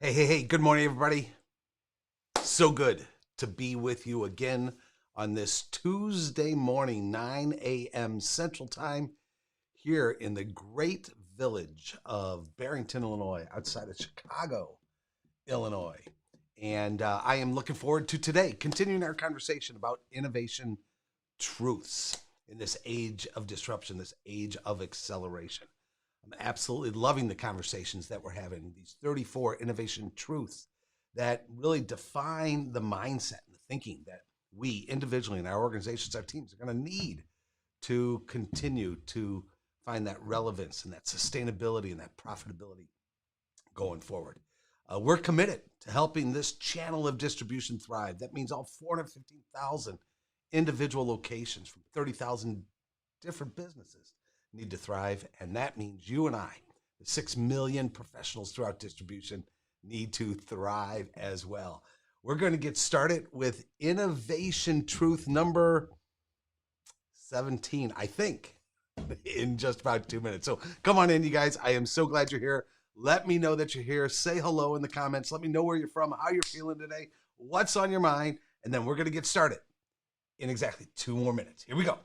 Hey, good morning, everybody. So good to be with you again on this Tuesday morning, 9 a.m. Central Time, here in the great village of Barrington, Illinois, outside of Chicago, Illinois. And I am looking forward to today, continuing our conversation about innovation truths in this age of disruption, this age of acceleration. I'm absolutely loving the conversations that we're having, these 34 innovation truths that really define the mindset and the thinking that we individually and our organizations, our teams are going to need to continue to find that relevance and that sustainability and that profitability going forward. We're committed to helping this channel of distribution thrive. That means all 415,000 individual locations from 30,000 different businesses need to thrive, and that means you and I, the 6 million professionals throughout distribution, need to thrive as well. We're going to get started with innovation truth number 17, I think, in just about 2 minutes. So come on in, you guys. I am so glad you're here. Let me know that you're here. Say hello in the comments. Let me know where you're from, how you're feeling today, what's on your mind, and then we're going to get started in exactly 2 more minutes. Here we go.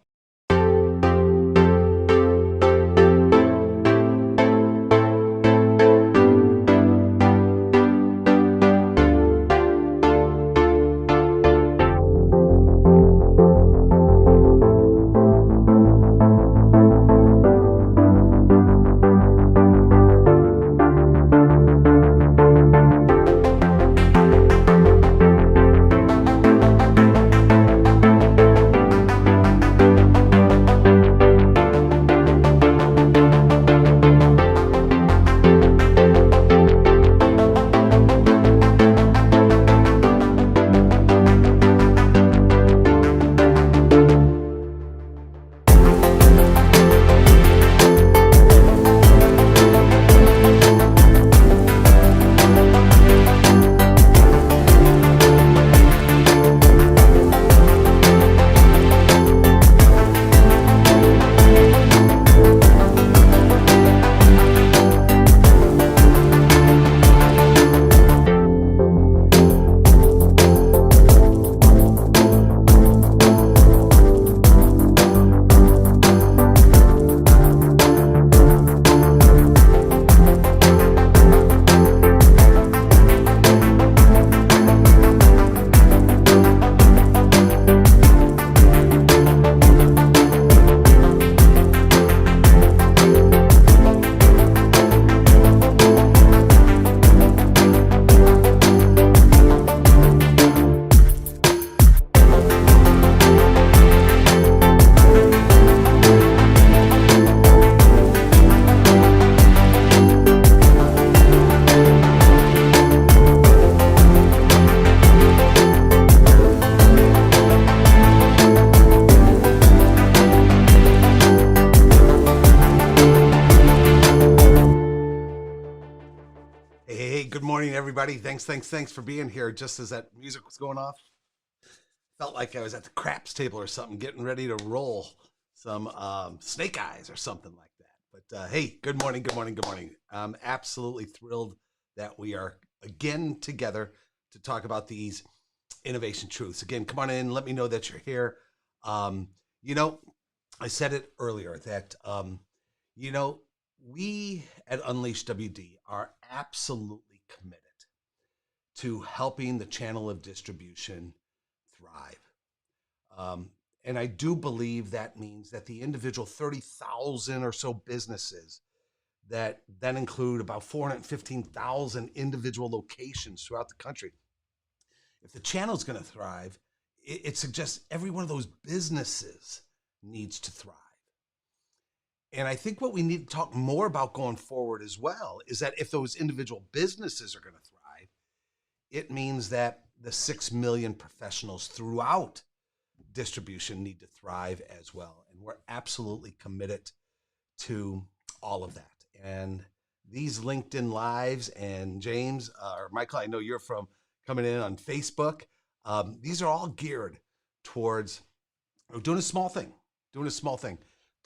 Hey, good morning, everybody. Thanks for being here. Just as that music was going off, felt like I was at the craps table or something, getting ready to roll some snake eyes or something like that. But hey, good morning. I'm absolutely thrilled that we are again together to talk about these innovation truths. Again, come on in. Let me know that you're here. I said it earlier that, we at UnleashWD are absolutely committed to helping the channel of distribution thrive. And I do believe that means that the individual 30,000 or so businesses that include about 415,000 individual locations throughout the country, if the channel is going to thrive, it suggests every one of those businesses needs to thrive. And I think what we need to talk more about going forward as well is that if those individual businesses are going to thrive, it means that the 6 million professionals throughout distribution need to thrive as well. And we're absolutely committed to all of that. And these LinkedIn Lives, and James, or Michael, I know you're from coming in on Facebook. These are all geared towards doing a small thing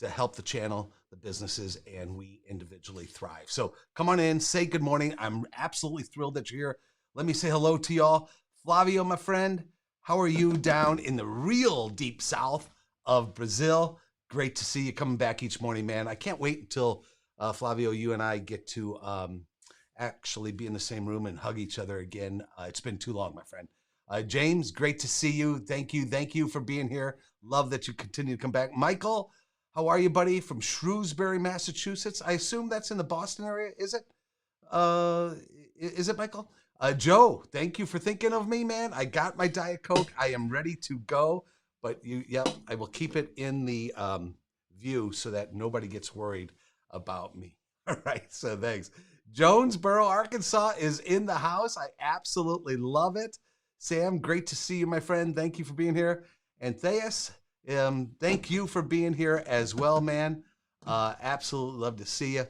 to help the channel the businesses, and we individually thrive. So come on in, say good morning. I'm absolutely thrilled that you're here. Let me say hello to y'all. Flavio, my friend, how are you down in the real deep south of Brazil? Great to see you coming back each morning, man. I can't wait until Flavio, you and I get to actually be in the same room and hug each other again. It's been too long, my friend. James, great to see you. Thank you for being here. Love that you continue to come back. Michael, how are you, buddy? From Shrewsbury, Massachusetts. I assume that's in the Boston area, is it? Is it, Michael? Joe, thank you for thinking of me, man. I got my Diet Coke. I am ready to go. But I will keep it in the view so that nobody gets worried about me. All right, so thanks. Jonesboro, Arkansas is in the house. I absolutely love it. Sam, great to see you, my friend. Thank you for being here. And Theus, thank you for being here as well, man. Absolutely love to see you.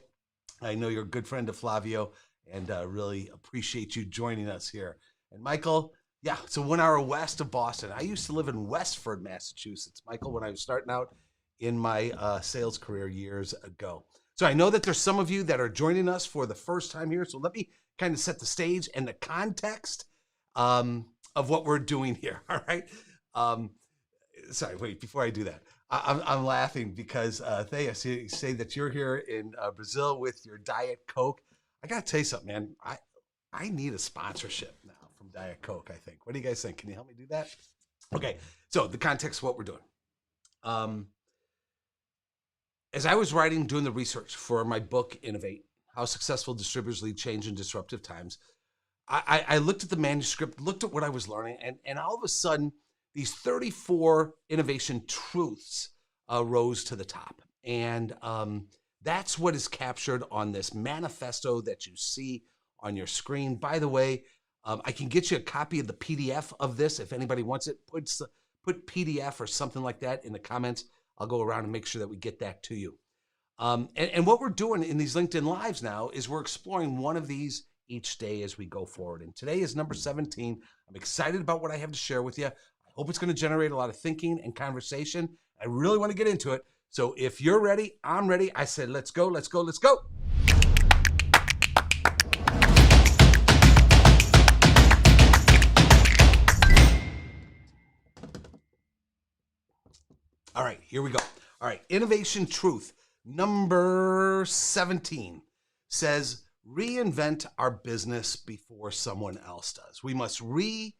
I know you're a good friend of Flavio, and really appreciate you joining us here. And Michael, yeah, so 1 hour west of Boston. I used to live in Westford, Massachusetts, Michael, when I was starting out in my sales career years ago. So I know that there's some of you that are joining us for the first time here. So let me kind of set the stage and the context of what we're doing here. All right. Sorry, wait, before I do that, I'm laughing because Theus, you say that you're here in Brazil with your Diet Coke. I got to tell you something, man. I need a sponsorship now from Diet Coke, I think. What do you guys think? Can you help me do that? Okay. So the context of what we're doing. As I was doing the research for my book, Innovate, How Successful Distributors Lead Change in Disruptive Times, I looked at the manuscript, looked at what I was learning, and all of a sudden, these 34 innovation truths rose to the top. And that's what is captured on this manifesto that you see on your screen. By the way, I can get you a copy of the PDF of this if anybody wants it. Put PDF or something like that in the comments. I'll go around and make sure that we get that to you. And what we're doing in these LinkedIn Lives now is we're exploring one of these each day as we go forward. And today is number 17. I'm excited about what I have to share with you. I hope it's going to generate a lot of thinking and conversation. I really want to get into it. So if you're ready, I'm ready. I said, let's go, let's go, let's go. All right, here we go. All right, innovation truth number 17 says, reinvent our business before someone else does. We must reinvent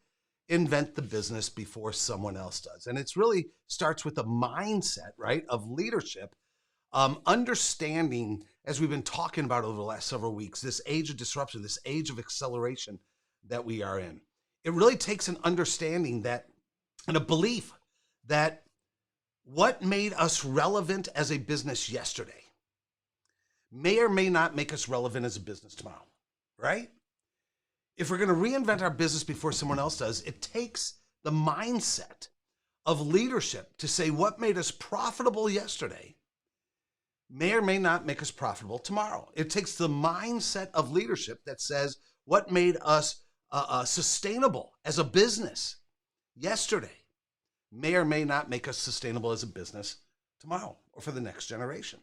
the business before someone else does. And it's really starts with a mindset, right, of leadership, understanding, as we've been talking about over the last several weeks, this age of disruption, this age of acceleration that we are in. It really takes an understanding that, and a belief that what made us relevant as a business yesterday may or may not make us relevant as a business tomorrow, right? If we're going to reinvent our business before someone else does, it takes the mindset of leadership to say what made us profitable yesterday may or may not make us profitable tomorrow. It takes the mindset of leadership that says what made us sustainable as a business yesterday may or may not make us sustainable as a business tomorrow or for the next generation.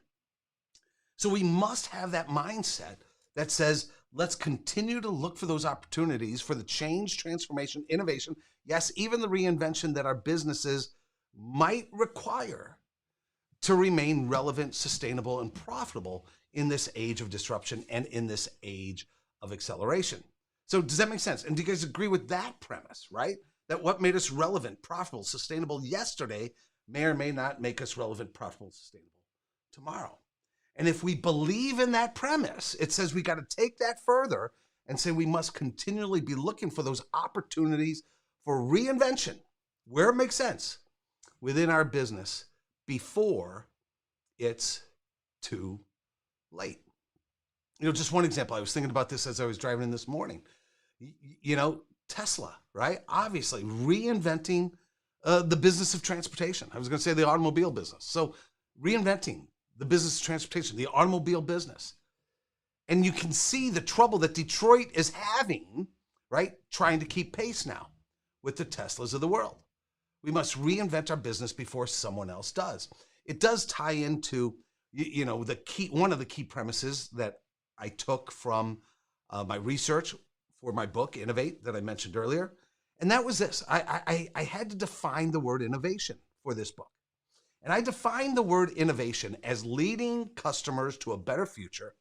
So we must have that mindset that says, let's continue to look for those opportunities for the change, transformation, innovation, yes, even the reinvention that our businesses might require to remain relevant, sustainable, and profitable in this age of disruption and in this age of acceleration. So does that make sense? And do you guys agree with that premise, right? That what made us relevant, profitable, sustainable yesterday may or may not make us relevant, profitable, sustainable tomorrow. And if we believe in that premise, it says we got to take that further and say we must continually be looking for those opportunities for reinvention, where it makes sense, within our business before it's too late. Just one example. I was thinking about this as I was driving in this morning. Tesla, right? Obviously reinventing the business of transportation. I was going to say the automobile business. So reinventing the business of transportation, the automobile business. And you can see the trouble that Detroit is having, right? Trying to keep pace now with the Teslas of the world. We must reinvent our business before someone else does. It does tie into, one of the key premises that I took from my research for my book, Innovate, that I mentioned earlier. And that was this. I had to define the word innovation for this book. And I defined the word innovation as leading customers to a better future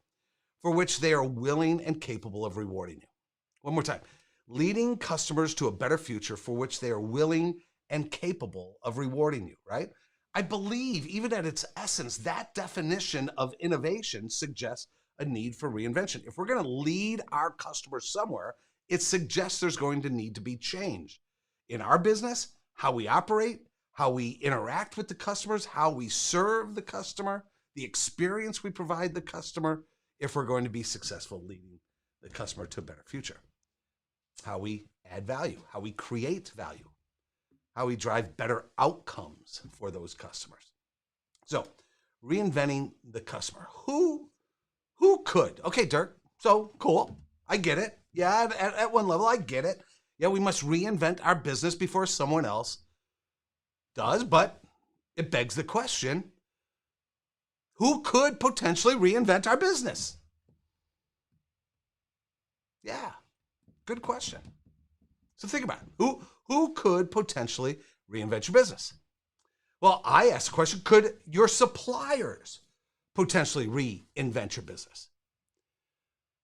for which they are willing and capable of rewarding you. One more time. Leading customers to a better future for which they are willing and capable of rewarding you, right? I believe, even at its essence, that definition of innovation suggests a need for reinvention. If we're going to lead our customers somewhere, it suggests there's going to need to be change in our business, how we operate, how we interact with the customers, how we serve the customer, the experience we provide the customer, if we're going to be successful leading the customer to a better future. How we add value, how we create value, how we drive better outcomes for those customers. So, reinventing the customer. Who could? Okay, Dirk, so cool. I get it. Yeah, at one level, I get it. Yeah, we must reinvent our business before someone else does, but it begs the question, who could potentially reinvent our business? Yeah, good question. So think about it. Who could potentially reinvent your business? Well, I asked the question, could your suppliers potentially reinvent your business?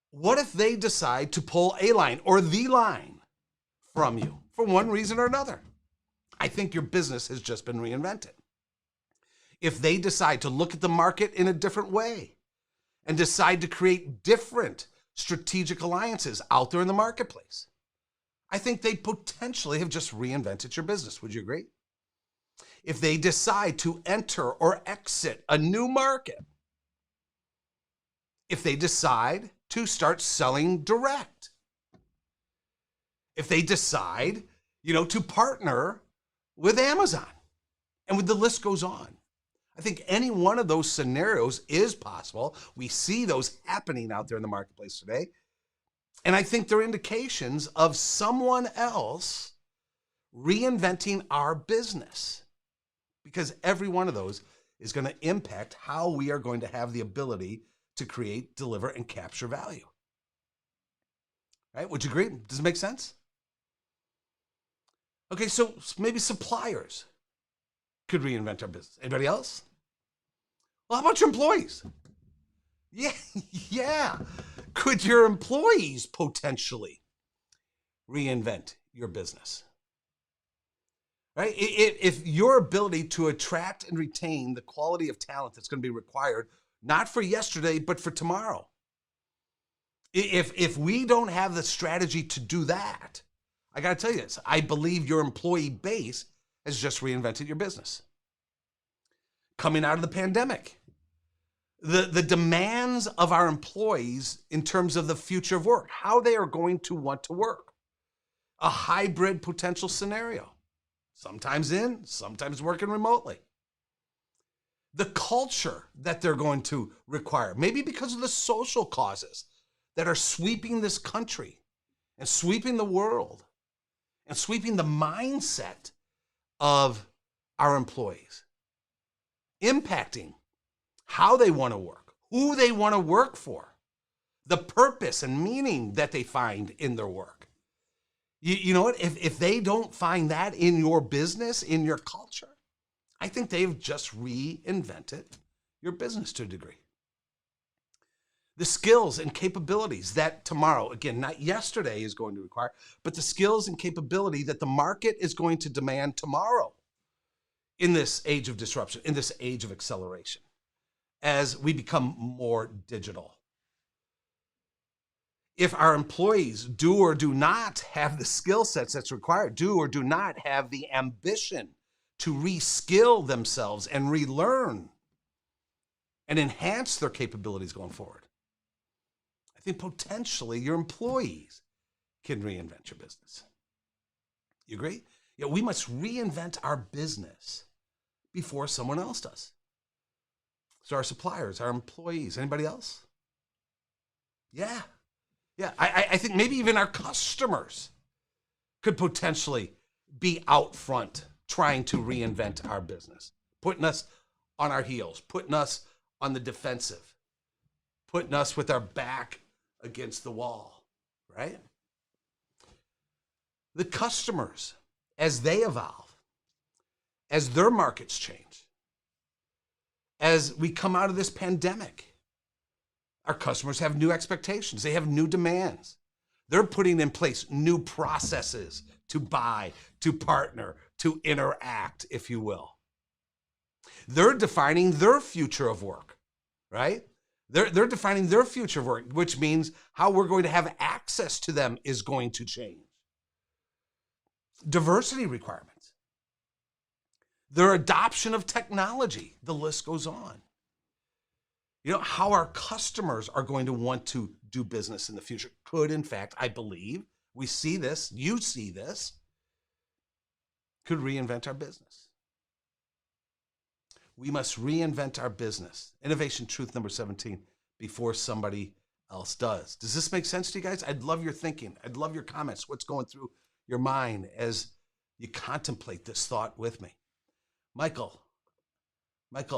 What if they decide to pull a line or the line from you for one reason or another? I think your business has just been reinvented. If they decide to look at the market in a different way and decide to create different strategic alliances out there in the marketplace, I think they potentially have just reinvented your business. Would you agree? If they decide to enter or exit a new market, if they decide to start selling direct, if they decide, to partner with Amazon, and the list goes on. I think any one of those scenarios is possible. We see those happening out there in the marketplace today. And I think they're indications of someone else reinventing our business, because every one of those is going to impact how we are going to have the ability to create, deliver, and capture value. Right? Would you agree? Does it make sense? Okay, so maybe suppliers could reinvent our business. Anybody else? Well, how about your employees? Yeah. Could your employees potentially reinvent your business? Right? If your ability to attract and retain the quality of talent that's going to be required, not for yesterday, but for tomorrow. If we don't have the strategy to do that, I got to tell you this, I believe your employee base has just reinvented your business. Coming out of the pandemic, the demands of our employees in terms of the future of work, how they are going to want to work, a hybrid potential scenario, sometimes in, sometimes working remotely. The culture that they're going to require, maybe because of the social causes that are sweeping this country and sweeping the world and sweeping the mindset of our employees, impacting how they want to work, who they want to work for, the purpose and meaning that they find in their work. You know what? If they don't find that in your business, in your culture, I think they've just reinvented your business to a degree. The skills and capabilities that tomorrow, again, not yesterday, is going to require, but the skills and capability that the market is going to demand tomorrow in this age of disruption, in this age of acceleration, as we become more digital. If our employees do or do not have the skill sets that's required, do or do not have the ambition to reskill themselves and relearn and enhance their capabilities going forward, I think potentially your employees can reinvent your business. You agree? Yeah, we must reinvent our business before someone else does. So our suppliers, our employees, anybody else? Yeah. I think maybe even our customers could potentially be out front trying to reinvent our business, putting us on our heels, putting us on the defensive, putting us with our back against the wall, right? The customers, as they evolve, as their markets change, as we come out of this pandemic, our customers have new expectations. They have new demands. They're putting in place new processes to buy, to partner, to interact, if you will. They're defining their future of work, right? They're defining their future of work, which means how we're going to have access to them is going to change. Diversity requirements. Their adoption of technology, the list goes on. You know, how our customers are going to want to do business in the future could, in fact, I believe, we see this, you see this, could reinvent our business. We must reinvent our business. Innovation truth number 17, before somebody else does. Does this make sense to you guys? I'd love your thinking. I'd love your comments. What's going through your mind as you contemplate this thought with me? Michael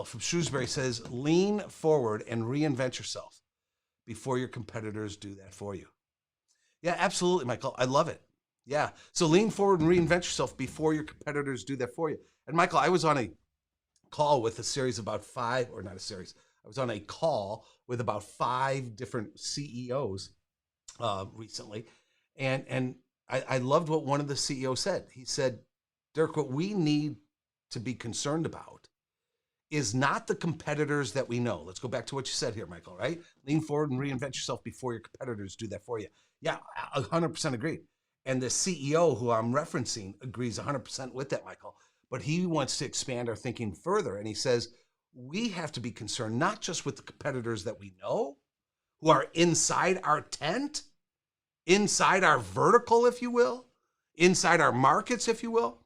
from Shrewsbury says, lean forward and reinvent yourself before your competitors do that for you. Yeah, absolutely, Michael. I love it. Yeah. So lean forward and reinvent yourself before your competitors do that for you. And Michael, I was on a call with a series of about I was on a call with about 5 different CEOs recently. And I loved what one of the CEOs said. He said, DIRK, what we need to be concerned about is not the competitors that we know. Let's go back to what you said here, Michael, right? Lean forward and reinvent yourself before your competitors do that for you. Yeah, 100% agree. And the CEO who I'm referencing agrees 100% with that, Michael. But he wants to expand our thinking further. And he says, we have to be concerned not just with the competitors that we know, who are inside our tent, inside our vertical, if you will, inside our markets, if you will.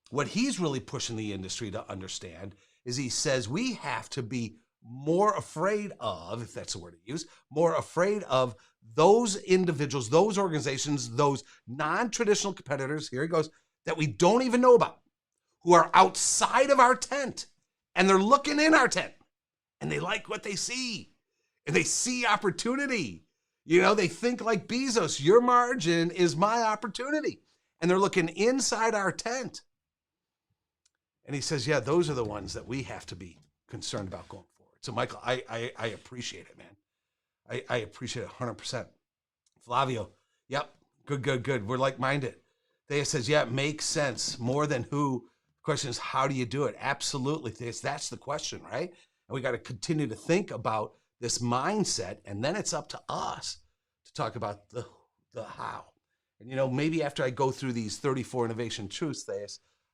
What he's really pushing the industry to understand is he says we have to be more afraid of, if that's the word to use, more afraid of those individuals, those organizations, those non-traditional competitors, here he goes, that we don't even know about, who are outside of our tent, and they're looking in our tent, and they like what they see, and they see opportunity. You know, they think like Bezos, your margin is my opportunity, and they're looking inside our tent. And he says, yeah, those are the ones that we have to be concerned about going forward. So, Michael, I appreciate it, man. I appreciate it 100%. Flavio, yep, good. We're like-minded. Thea says, yeah, it makes sense. More than who. The question is, how do you do it? Absolutely. That's the question, right? And we got to continue to think about this mindset, and then it's up to us to talk about the how. And, you know, maybe after I go through these 34 innovation truths, Thea,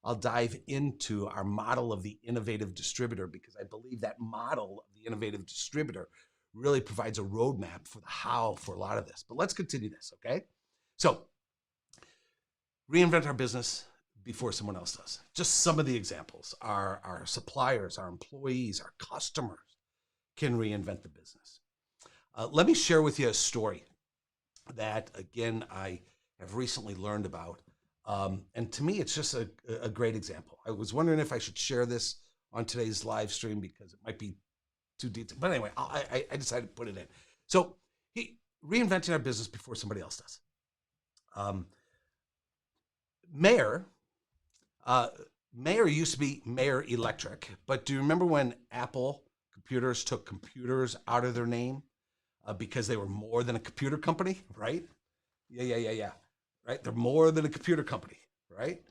I'll dive into our model of the innovative distributor, because I believe that model of the innovative distributor really provides a roadmap for the how for a lot of this. But let's continue this, okay? So, reinvent our business before someone else does. Just some of the examples. Our suppliers, our employees, our customers can reinvent the business. Let me share with you a story that, again, I have recently learned about. And to me, it's just a great example. I was wondering if I should share this on today's live stream because it might be too detailed. But anyway, I decided to put it in. So reinventing our business before somebody else does. Mayer used to be Mayer Electric, but do you remember when Apple computers took computers out of their name because they were more than a computer company, right? Yeah. Right? They're more than a computer company, right?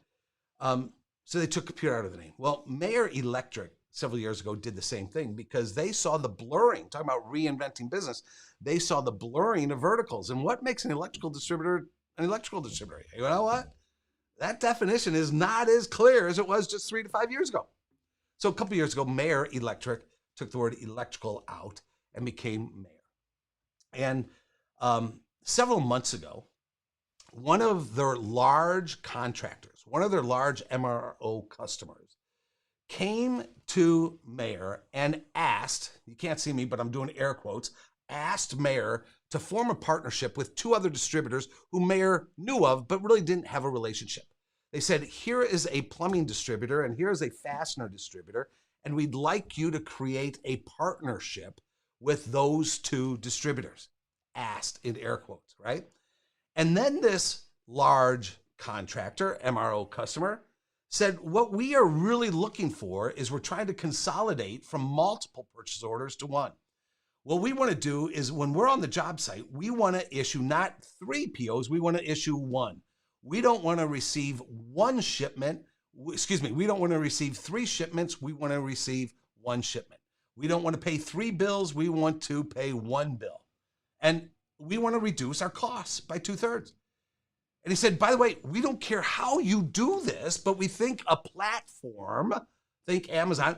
So they took computer out of the name. Well, Mayer Electric several years ago did the same thing because they saw the blurring, talking about reinventing business, they saw the blurring of verticals. And what makes an electrical distributor an electrical distributor? You know what? That definition is not as clear as it was just 3 to 5 years ago. So a couple of years ago, Mayer Electric took the word electrical out and became Mayer. And several months ago, one of their large contractors, one of their large MRO customers, came to Mayer and asked, you can't see me, but I'm doing air quotes, asked Mayer to form a partnership with 2 other distributors who Mayer knew of, but really didn't have a relationship. They said, here is a plumbing distributor and here is a fastener distributor, and we'd like you to create a partnership with those two distributors. Asked in air quotes, right? And then this large contractor, MRO customer, said, what we are really looking for is we're trying to consolidate from multiple purchase orders to one. What we want to do is when we're on the job site, we want to issue not 3 POs, we want to issue 1. We don't want to receive 1 shipment. We don't want to receive 3 shipments. We want to receive 1 shipment. We don't want to pay 3 bills. We want to pay 1 bill. And we want to reduce our costs by 2/3. And he said, by the way, we don't care how you do this, but we think a platform, think Amazon,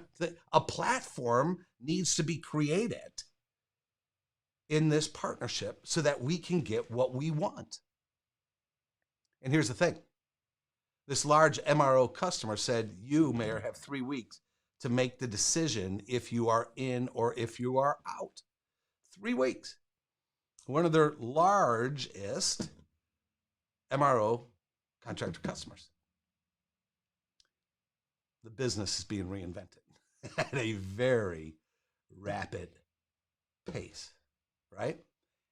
a platform needs to be created in this partnership so that we can get what we want. And here's the thing. This large MRO customer said, you, Mayor, have 3 weeks to make the decision if you are in or if you are out. 3 weeks. One of their largest MRO contractor customers. The business is being reinvented at a very rapid pace, right?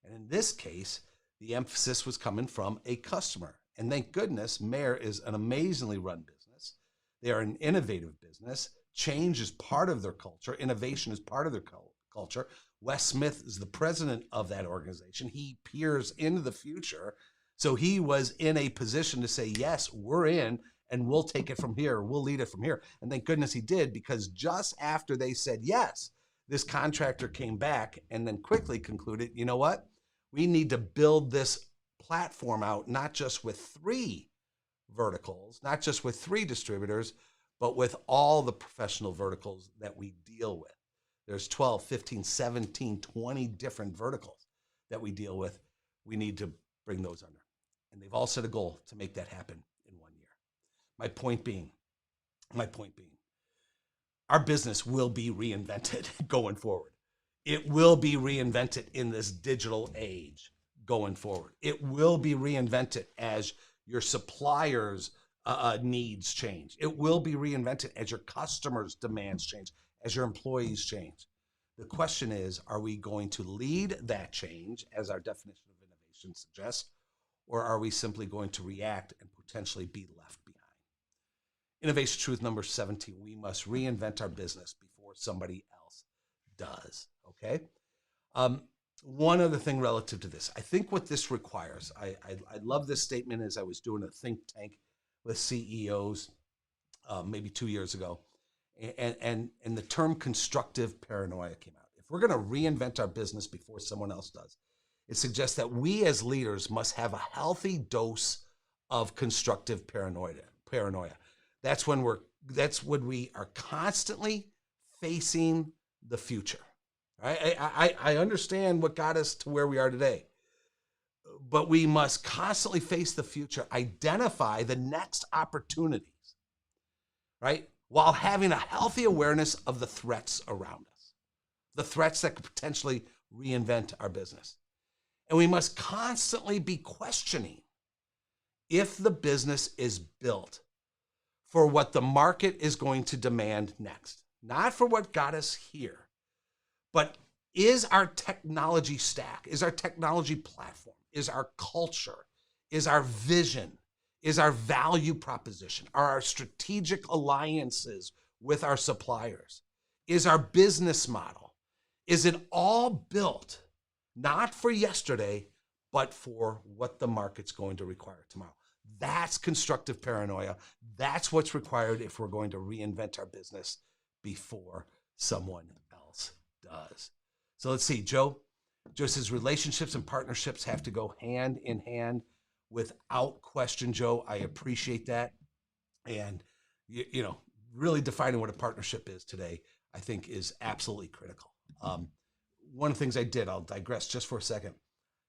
And in this case, the emphasis was coming from a customer. And thank goodness, Mayor is an amazingly run business. They are an innovative business. Change is part of their culture. Innovation is part of their culture. Wes Smith is the president of that organization. He peers into the future. So he was in a position to say, yes, we're in and we'll take it from here. We'll lead it from here. And thank goodness he did, because just after they said yes, this contractor came back and then quickly concluded, you know what? We need to build this platform out, not just with 3 verticals, not just with 3 distributors, but with all the professional verticals that we deal with. There's 12, 15, 17, 20 different verticals that we deal with. We need to bring those under. And they've all set a goal to make that happen in 1 year. My point being, our business will be reinvented going forward. It will be reinvented in this digital age going forward. It will be reinvented as your suppliers' needs change. It will be reinvented as your customers' demands change, as your employees change. The question is, are we going to lead that change, as our definition of innovation suggests, or are we simply going to react and potentially be left behind? Innovation truth number 17, we must reinvent our business before somebody else does, okay? One other thing relative to this. I think what this requires, I love this statement as I was doing a think tank with CEOs maybe 2 years ago, and the term constructive paranoia came out. If we're going to reinvent our business before someone else does, it suggests that we as leaders must have a healthy dose of constructive paranoia. That's when we are constantly facing the future. Right? I understand what got us to where we are today, but we must constantly face the future, identify the next opportunities, right? While having a healthy awareness of the threats around us, the threats that could potentially reinvent our business. And we must constantly be questioning if the business is built for what the market is going to demand next, not for what got us here. But is our technology stack, is our technology platform, is our culture, is our vision, is our value proposition, are our strategic alliances with our suppliers, is our business model, is it all built not for yesterday, but for what the market's going to require tomorrow? That's constructive paranoia. That's what's required if we're going to reinvent our business before someone else does. So let's see, Joe says relationships and partnerships have to go hand in hand without question, Joe. I appreciate that. And, you know, really defining what a partnership is today, I think is absolutely critical. One of the things I did, I'll digress just for a second.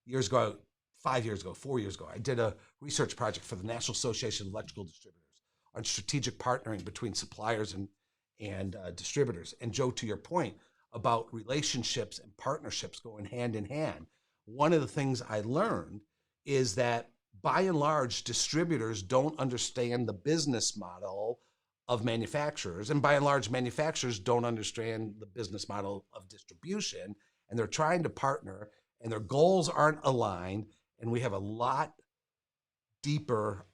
4 years ago, I did a research project for the National Association of Electrical Distributors on strategic partnering between suppliers and distributors. And Joe, to your point about relationships and partnerships going hand in hand, one of the things I learned is that by and large, distributors don't understand the business model of manufacturers. And by and large, manufacturers don't understand the business model of distribution, and they're trying to partner, and their goals aren't aligned. And we have a lot deeper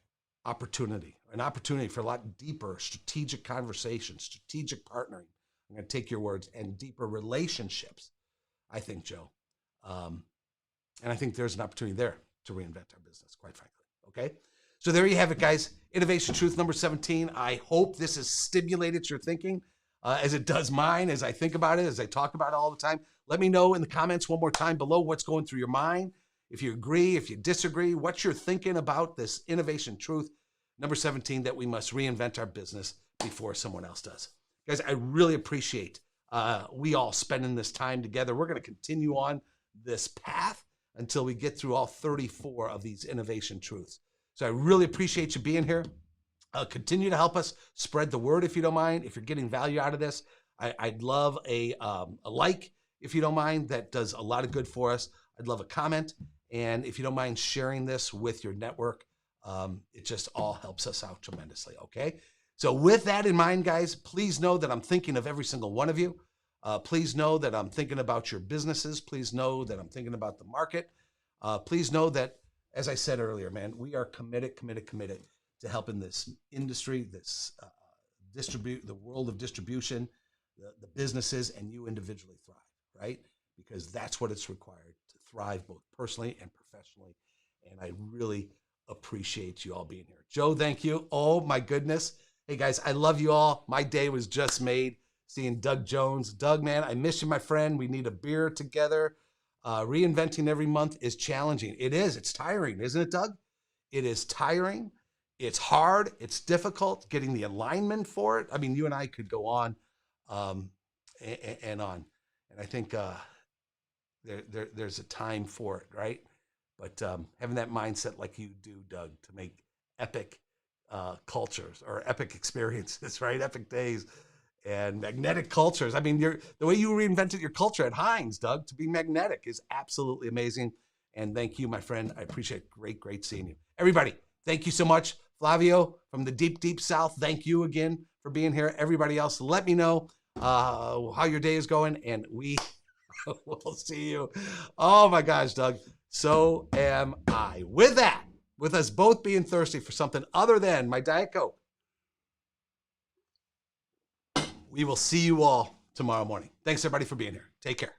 opportunity, an opportunity for a lot deeper strategic conversations, strategic partnering. I'm going to take your words, and deeper relationships, I think, Joe. And I think there's an opportunity there to reinvent our business, quite frankly. Okay. So there you have it, guys. Innovation Truth number 17. I hope this has stimulated your thinking as it does mine, as I think about it, as I talk about it all the time. Let me know in the comments one more time below what's going through your mind. If you agree, if you disagree, what you're thinking about this Innovation Truth number 17, that we must reinvent our business before someone else does. Guys, I really appreciate we all spending this time together. We're going to continue on this path until we get through all 34 of these Innovation Truths. So I really appreciate you being here. Continue to help us spread the word if you don't mind. If you're getting value out of this, I'd love a like if you don't mind. That does a lot of good for us. I'd love a comment. And if you don't mind sharing this with your network, it just all helps us out tremendously, okay? So with that in mind, guys, please know that I'm thinking of every single one of you. Please know that I'm thinking about your businesses. Please know that I'm thinking about the market. Please know that, as I said earlier, man, we are committed to helping this industry, this the world of distribution, the businesses, and you individually thrive, right? Because that's what it's required to thrive both personally and professionally. And I really appreciate you all being here. Joe, thank you. Oh my goodness. Hey guys, I love you all. My day was just made seeing Doug Jones. Doug, man, I miss you, my friend. We need a beer together. Reinventing every month is challenging. It is. It's tiring, isn't it, Doug? It is tiring. It's hard. It's difficult getting the alignment for it. I mean, you and I could go on and on. And I think there's a time for it, right? But having that mindset like you do, Doug, to make epic cultures or epic experiences, right? Epic days and magnetic cultures. I mean, the way you reinvented your culture at Heinz, Doug, to be magnetic is absolutely amazing. And thank you, my friend. I appreciate it. Great seeing you. Everybody, thank you so much. Flavio from the deep, deep South, thank you again for being here. Everybody else, let me know how your day is going, and we will see you. Oh my gosh, Doug, so am I. With that, with us both being thirsty for something other than my Diet Coke, we will see you all tomorrow morning. Thanks, everybody, for being here. Take care.